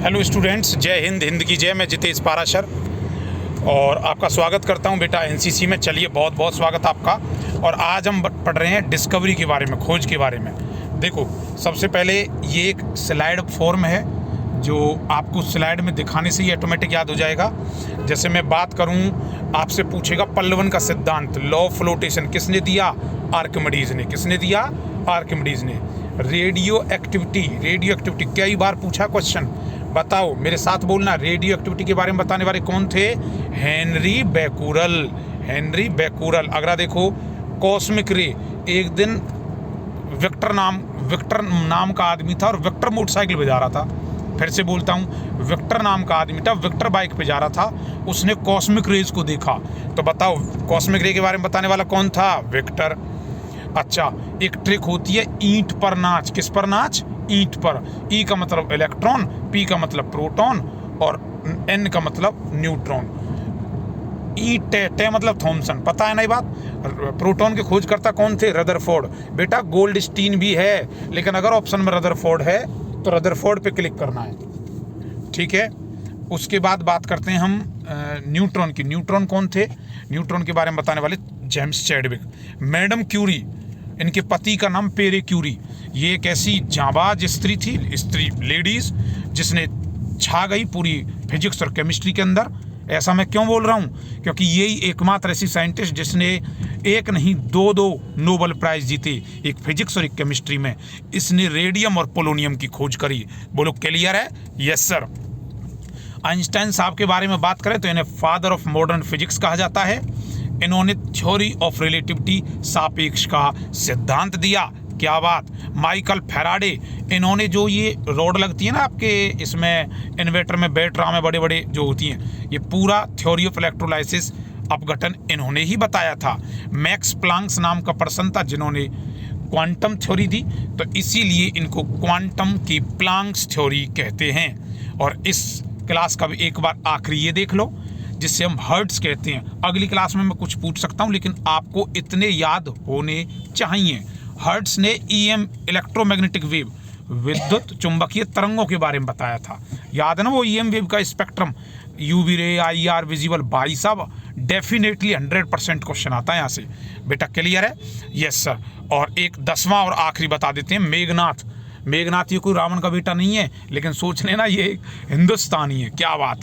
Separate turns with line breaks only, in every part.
Hello students, जय हिंद, हिंद की जय। मैं जितेश पाराशर और आपका स्वागत करता हूं बेटा एनसीसी में। चलिए, बहुत बहुत स्वागत आपका। और आज हम पढ़ रहे हैं डिस्कवरी के बारे में, खोज के बारे में। देखो, सबसे पहले ये एक स्लाइड फॉर्म है जो आपको स्लाइड में दिखाने से ही ऑटोमेटिक याद हो जाएगा। जैसे मैं बात करूं, आपसे पूछेगा पल्लवन का सिद्धांत, लॉ ऑफ फ्लोटेशन किसने दिया? आर्किमिडीज ने। किसने दिया? आर्किमिडीज ने। रेडियो एक्टिविटी कई बार पूछा क्वेश्चन, बताओ मेरे साथ बोलना। रेडियो एक्टिविटी के बारे में बताने वाले कौन थे? Henry Becquerel. अगला देखो, कॉस्मिक रे। एक दिन विक्टर नाम का आदमी था और विक्टर मोटरसाइकिल पे जा रहा था। फिर से बोलता हूँ, विक्टर नाम का आदमी था, विक्टर बाइक पे जा रहा था, उसने कॉस्मिक रेज को देखा। तो बताओ कॉस्मिक रे के बारे में बताने वाला कौन था? विक्टर। अच्छा, एक ट्रिक होती है ईंट पर नाच। किस पर नाच? ईंट पर। ई का मतलब इलेक्ट्रॉन, पी का मतलब प्रोटॉन और एन का मतलब न्यूट्रॉन। ई टे मतलब थॉमसन। पता है ना ये बात? प्रोटॉन के खोजकर्ता कौन थे? रदरफोर्ड। बेटा गोल्डस्टीन भी है, लेकिन अगर ऑप्शन में रदरफोर्ड है तो रदरफोर्ड पे क्लिक करना है, ठीक है। उसके बाद बात करते हैं हम न्यूट्रॉन की। न्यूट्रॉन कौन थे? न्यूट्रॉन के बारे में बताने वाले जेम्स चैडविक। मैडम क्यूरी, इनके पति का नाम पेरे क्यूरी। ये एक ऐसी जांबाज स्त्री थी, लेडीज, जिसने छा गई पूरी फिजिक्स और केमिस्ट्री के अंदर। ऐसा मैं क्यों बोल रहा हूँ? क्योंकि यही एकमात्र ऐसी साइंटिस्ट जिसने एक नहीं दो नोबेल प्राइज जीते, एक फिजिक्स और एक केमिस्ट्री में। इसने रेडियम और पोलोनियम की खोज करी। बोलो क्लियर है? Yes sir. आइंस्टाइन साहब के बारे में बात करें तो इन्हें फादर ऑफ मॉडर्न फिजिक्स कहा जाता है। इन्होंने थ्योरी ऑफ रिलेटिविटी, सापेक्ष का सिद्धांत दिया। क्या बात। माइकल फैराडे, इन्होंने जो ये रॉड लगती है ना आपके इसमें इन्वर्टर में, बैटरा में बड़े बड़े जो होती हैं, ये पूरा थ्योरी ऑफ इलेक्ट्रोलाइसिस अपघटन इन्होंने ही बताया था। मैक्स प्लांक्स नाम का पर्सन था जिन्होंने क्वांटम थ्योरी दी, तो इसीलिए इनको क्वांटम की प्लांक्स थ्योरी कहते हैं। और इस क्लास का भी एक बार आखिरी ये देख लो, जिससे हम हर्ट्ज कहते हैं। अगली क्लास में मैं कुछ पूछ सकता हूँ, लेकिन आपको इतने याद होने चाहिए। हर्ट्ज ने ईएम, इलेक्ट्रोमैग्नेटिक वेव, विद्युत चुंबकीय तरंगों के बारे में बताया था। याद है ना वो ईएम वेव का spectrum, UV ray, IR, visible. भाई साहब डेफिनेटली 100% क्वेश्चन आता है यहाँ से। बेटा क्लियर है? Yes sir. और एक 10वां और आखिरी बता देते हैं, मेघनाथ ये कोई रावण का बेटा नहीं है, लेकिन सोच लेना ये हिंदुस्तानी है। क्या बात।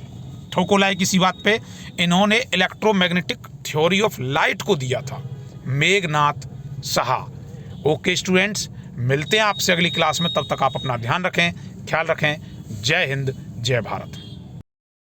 ठोको लाए किसी बात पे। इन्होंने इलेक्ट्रोमैग्नेटिक थ्योरी ऑफ लाइट को दिया था, मेघनाथ साहा। ओके स्टूडेंट्स, मिलते हैं आपसे अगली क्लास में। तब तक आप अपना ध्यान रखें, ख्याल रखें। जय हिंद, जय भारत।